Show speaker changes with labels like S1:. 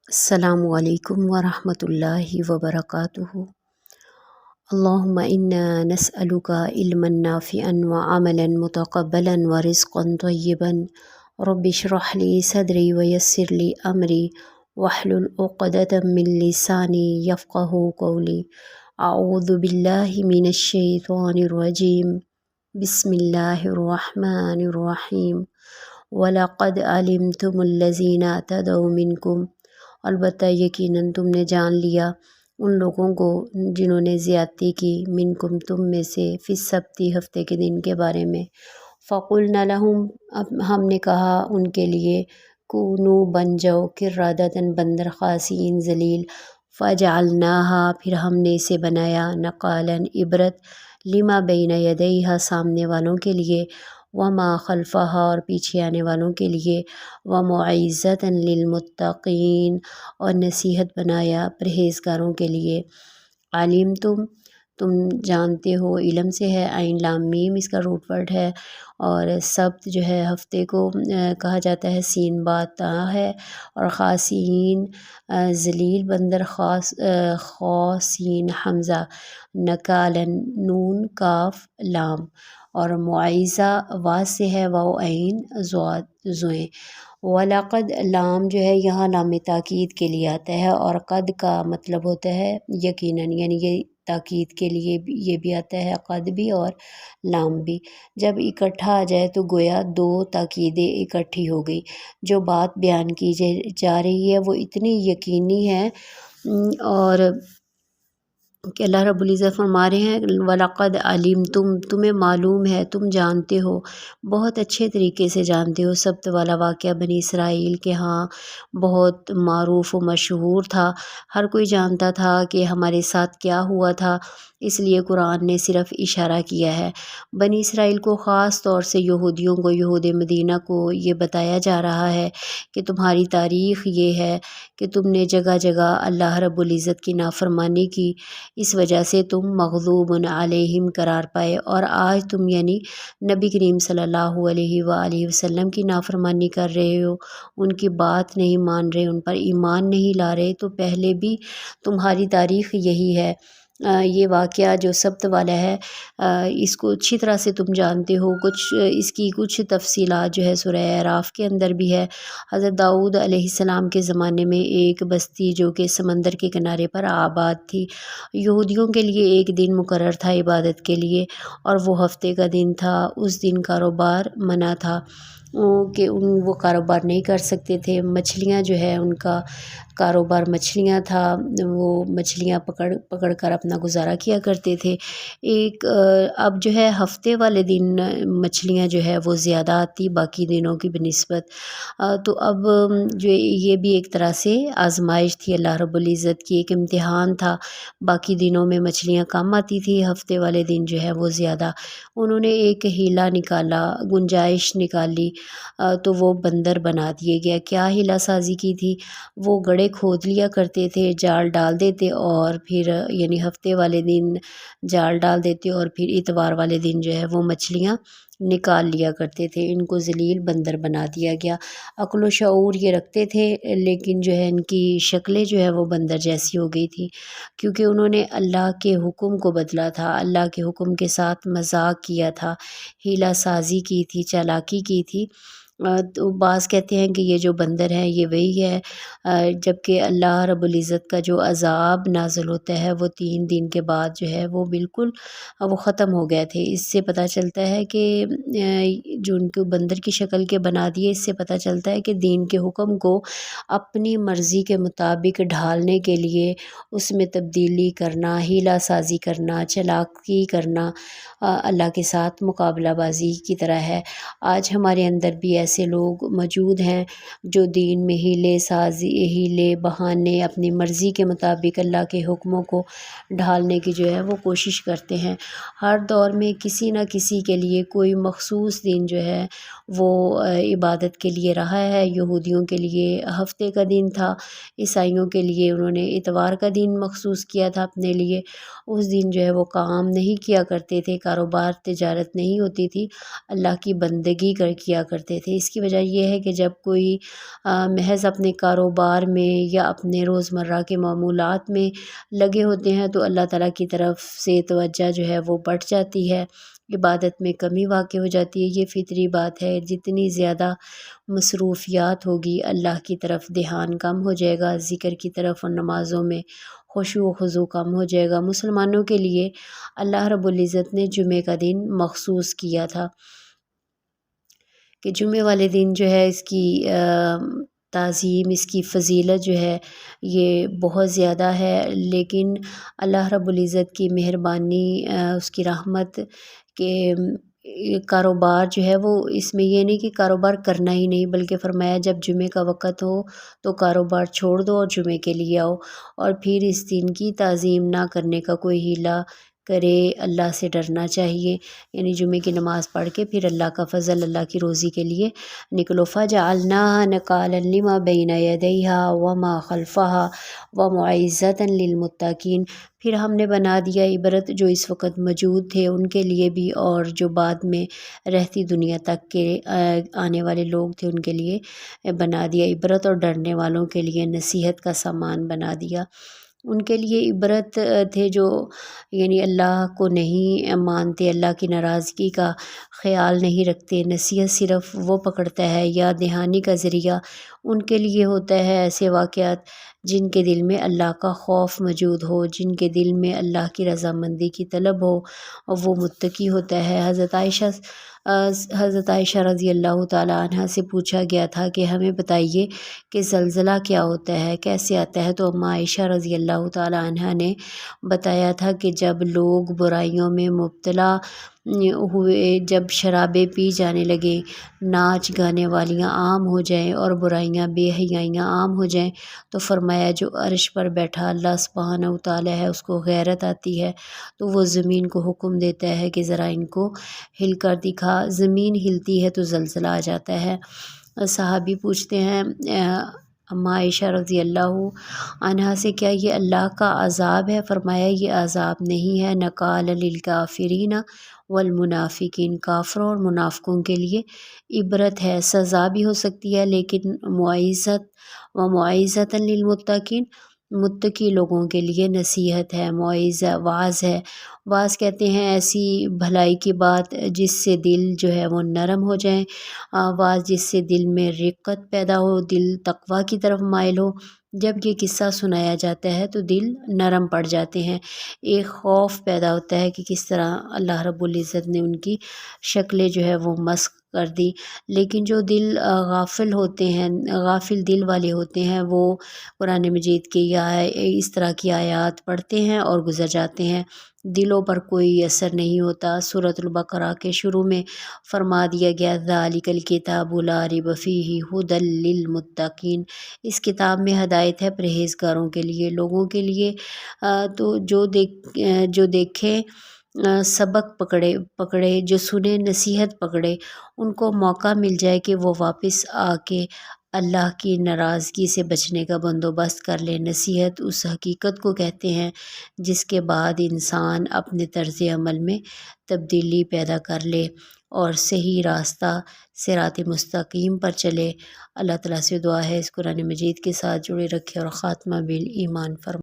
S1: السلام علیکم ورحمۃ اللہ وبرکاتہ۔ اللہم انا نسألک علما نافعا وعملا متقبلا ورزقا طیبا رب اشرح لی صدری ویسر لی امری واحلل عقدۃ من لسانی یفقہوا قولی۔ اعوذ باللہ من الشیطان الرجیم، بسم اللہ الرحمن الرحیم۔ وَلَقَدْ عَلِمْتُمُ الَّذِينَ اعْتَدَوْا مِنْكُمْ، البتہ یقیناً تم نے جان لیا ان لوگوں کو جنہوں نے زیادتی کی، منکم تم میں سے، فی السبت ہفتے کے دن کے بارے میں۔ فَقُلْنَا لَهُمْ، اب ہم نے کہا ان کے لیے، کونوا بن جاؤ، قردۃ بندر، خاسئین ذلیل۔ فَجَعَلْنَاهَا، پھر ہم نے اسے بنایا، نقالاً عبرت، لما بین یدیہا، سامنے والوں کے لیے، وما خلفہا، اور پیچھے آنے والوں کے لیے، وموعظۃ للمتقین، اور نصیحت بنایا پرہیزگاروں کے لیے۔ علیم تم جانتے ہو، علم سے ہے، عین لام میم اس کا روٹ ورڈ ہے، اور سبت جو ہے ہفتے کو کہا جاتا ہے، سین با تا ہے، اور خاسئین ذلیل بندر، خاسئین حمزہ، نکالن نون کاف لام، اور معیزہ واو سے ہے، واو عین زوئیں۔ وَلَقَدْ، لام جو ہے یہاں لام تاکید کے لیے آتا ہے، اور قد کا مطلب ہوتا ہے یقیناً، یعنی یہ تاکید کے لیے یہ بھی آتا ہے، قد بھی اور لام بھی۔ جب اکٹھا آ جائے تو گویا دو تاکیدیں اکٹھی ہو گئی۔ جو بات بیان کی جا رہی ہے وہ اتنی یقینی ہے، اور کہ اللہ رب العزت فرما رہے ہیں، وَلَقَدْ عَلِمْتُمْ، تمہیں معلوم ہے، تم جانتے ہو، بہت اچھے طریقے سے جانتے ہو۔ سبت والا واقعہ بنی اسرائیل کے ہاں بہت معروف و مشہور تھا، ہر کوئی جانتا تھا کہ ہمارے ساتھ کیا ہوا تھا، اس لیے قرآن نے صرف اشارہ کیا ہے۔ بنی اسرائیل کو، خاص طور سے یہودیوں کو، یہود مدینہ کو یہ بتایا جا رہا ہے کہ تمہاری تاریخ یہ ہے کہ تم نے جگہ جگہ اللہ رب العزت کی نافرمانی کی، اس وجہ سے تم مغضوب علیہم قرار پائے، اور آج تم یعنی نبی کریم صلی اللہ علیہ وآلہ وسلم کی نافرمانی کر رہے ہو، ان کی بات نہیں مان رہے، ان پر ایمان نہیں لا رہے، تو پہلے بھی تمہاری تاریخ یہی ہے۔ یہ واقعہ جو سبت والا ہے، اس کو اچھی طرح سے تم جانتے ہو، اس کی کچھ تفصیلات جو ہے سورہ اعراف کے اندر بھی ہے۔ حضرت داؤد علیہ السلام کے زمانے میں ایک بستی جو کہ سمندر کے کنارے پر آباد تھی، یہودیوں کے لیے ایک دن مقرر تھا عبادت کے لیے، اور وہ ہفتے کا دن تھا۔ اس دن کاروبار منع تھا کہ وہ کاروبار نہیں کر سکتے تھے۔ مچھلیاں جو ہے ان کا کاروبار مچھلیاں تھا، وہ مچھلیاں پکڑ کر اپنا گزارا کیا کرتے تھے۔ اب جو ہے ہفتے والے دن مچھلیاں جو ہے وہ زیادہ آتی باقی دنوں کی بنسبت، تو اب جو یہ بھی ایک طرح سے آزمائش تھی اللہ رب العزت کی، ایک امتحان تھا۔ باقی دنوں میں مچھلیاں کم آتی تھی، ہفتے والے دن جو ہے وہ زیادہ۔ انہوں نے ایک ہیلا نکالا، گنجائش نکالی، تو وہ بندر بنا دیے گیا۔ کیا ہیلا سازی کی تھی؟ وہ گڑھے کھود لیا کرتے تھے، جال ڈال دیتے، اور پھر یعنی ہفتے والے دن جال ڈال دیتے، اور پھر اتوار والے دن جو ہے وہ مچھلیاں نکال لیا کرتے تھے۔ ان کو ذلیل بندر بنا دیا گیا۔ عقل و شعور یہ رکھتے تھے، لیکن جو ہے ان کی شکلیں جو ہے وہ بندر جیسی ہو گئی تھی، کیونکہ انہوں نے اللہ کے حکم کو بدلا تھا، اللہ کے حکم کے ساتھ مذاق کیا تھا، ہیلا سازی کی تھی، چالاکی کی تھی۔ تو بعض کہتے ہیں کہ یہ جو بندر ہیں یہ وہی ہے، جبکہ اللہ رب العزت کا جو عذاب نازل ہوتا ہے وہ 3 دن کے بعد جو ہے وہ بالکل وہ ختم ہو گئے تھے۔ اس سے پتہ چلتا ہے کہ جو ان کو بندر کی شکل کے بنا دیے، اس سے پتہ چلتا ہے کہ دین کے حکم کو اپنی مرضی کے مطابق ڈھالنے کے لیے اس میں تبدیلی کرنا، ہیلا سازی کرنا، چالاکی کرنا اللہ کے ساتھ مقابلہ بازی کی طرح ہے۔ آج ہمارے اندر بھی ایسے لوگ موجود ہیں جو دین میں ہیلے بہانے اپنی مرضی کے مطابق اللہ کے حکموں کو ڈھالنے کی جو ہے وہ کوشش کرتے ہیں۔ ہر دور میں کسی نہ کسی کے لیے کوئی مخصوص دن جو ہے وہ عبادت کے لیے رہا ہے۔ یہودیوں کے لیے ہفتے کا دن تھا، عیسائیوں کے لیے انہوں نے اتوار کا دن مخصوص کیا تھا اپنے لیے۔ اس دن جو ہے وہ کام نہیں کیا کرتے تھے، کاروبار تجارت نہیں ہوتی تھی، اللہ کی بندگی کیا کرتے تھے۔ اس کی وجہ یہ ہے کہ جب کوئی محض اپنے کاروبار میں یا اپنے روزمرہ کے معمولات میں لگے ہوتے ہیں تو اللہ تعالیٰ کی طرف سے توجہ جو ہے وہ بڑھ جاتی ہے، عبادت میں کمی واقع ہو جاتی ہے۔ یہ فطری بات ہے، جتنی زیادہ مصروفیات ہوگی اللہ کی طرف دھیان کم ہو جائے گا، ذکر کی طرف اور نمازوں میں خشوع و خضوع کم ہو جائے گا۔ مسلمانوں کے لیے اللہ رب العزت نے جمعہ کا دن مخصوص کیا تھا کہ جمعے والے دن جو ہے اس کی تعظیم، اس کی فضیلت جو ہے یہ بہت زیادہ ہے، لیکن اللہ رب العزت کی مہربانی، اس کی رحمت کہ کاروبار جو ہے وہ اس میں یہ نہیں کہ کاروبار کرنا ہی نہیں، بلکہ فرمایا جب جمعے کا وقت ہو تو کاروبار چھوڑ دو اور جمعے کے لیے آؤ، اور پھر اس دن کی تعظیم نہ کرنے کا کوئی ہیلہ کرے، اللہ سے ڈرنا چاہیے، یعنی جمعے کی نماز پڑھ کے پھر اللہ کا فضل، اللہ کی روزی کے لیے نکلو۔ فَجَعَلْنَاهَا نَكَالًا لِمَا بَيْنَ يَدَيْهَا وَمَا خَلْفَهَا وَمَوْعِظَةً لِلْمُتَّقِينَ، پھر ہم نے بنا دیا عبرت جو اس وقت موجود تھے ان کے لیے بھی، اور جو بعد میں رہتی دنیا تک کے آنے والے لوگ تھے ان کے لیے بنا دیا عبرت، اور ڈرنے والوں کے لیے نصیحت کا سامان بنا دیا۔ ان کے لیے عبرت تھے جو یعنی اللہ کو نہیں مانتے، اللہ کی ناراضگی کا خیال نہیں رکھتے، نصیحت صرف وہ پکڑتا ہے یا دہانی کا ذریعہ ان کے لیے ہوتا ہے ایسے واقعات جن کے دل میں اللہ کا خوف موجود ہو، جن کے دل میں اللہ کی رضامندی کی طلب ہو، اور وہ متقی ہوتا ہے۔ حضرت عائشہ رضی اللہ تعالیٰ عنہ سے پوچھا گیا تھا کہ ہمیں بتائیے کہ زلزلہ کیا ہوتا ہے، کیسے آتا ہے، تو اماں عائشہ رضی اللہ تعالیٰ عنہ نے بتایا تھا کہ جب لوگ برائیوں میں مبتلا ہوئے، جب شرابیں پی جانے لگیں، ناچ گانے والیاں عام ہو جائیں اور برائیاں بے حیائیاں عام ہو جائیں، تو فرمایا جو عرش پر بیٹھا اللہ سبحانہ و تعالیٰ ہے اس کو غیرت آتی ہے، تو وہ زمین کو حکم دیتا ہے کہ ذرا ان کو ہل کر دکھا، زمین ہلتی ہے تو زلزلہ آ جاتا ہے۔ صحابی پوچھتے ہیں اماں عائشہ رضی اللہ عنہا سے کیا یہ اللہ کا عذاب ہے؟ فرمایا یہ عذاب نہیں ہے، نکال للکافرین والمنافقین، کافروں اور منافقوں کے لیے عبرت ہے، سزا بھی ہو سکتی ہے، لیکن وموعظۃ للمتقین، متقی لوگوں کے لیے نصیحت ہے، موعظہ واعظ ہے۔ واعظ کہتے ہیں ایسی بھلائی کی بات جس سے دل جو ہے وہ نرم ہو جائیں، واعظ جس سے دل میں رقت پیدا ہو، دل تقویٰ کی طرف مائل ہو۔ جب یہ قصہ سنایا جاتا ہے تو دل نرم پڑ جاتے ہیں، ایک خوف پیدا ہوتا ہے کہ کس طرح اللہ رب العزت نے ان کی شکلیں جو ہے وہ مسخ کر دی۔ لیکن جو دل غافل ہوتے ہیں، غافل دل والے ہوتے ہیں، وہ قرآن مجید کے یا اس طرح کی آیات پڑھتے ہیں اور گزر جاتے ہیں، دلوں پر کوئی اثر نہیں ہوتا۔ سورۃ البقرہ کے شروع میں فرما دیا گیا ذالک الکتاب لا ریب فیہ ھدی للمتقین، اس کتاب میں ہدایت ہے پرہیزگاروں کے لیے، لوگوں کے لیے۔ تو جو دیکھے سبق پکڑے، جو سنے نصیحت پکڑے، ان کو موقع مل جائے کہ وہ واپس آ کے اللہ کی ناراضگی سے بچنے کا بندوبست کر لے۔ نصیحت اس حقیقت کو کہتے ہیں جس کے بعد انسان اپنے طرز عمل میں تبدیلی پیدا کر لے اور صحیح راستہ صراط مستقیم پر چلے۔ اللہ تعالیٰ سے دعا ہے اس قرآن مجید کے ساتھ جڑے رکھے اور خاتمہ بالایمان فرمائے۔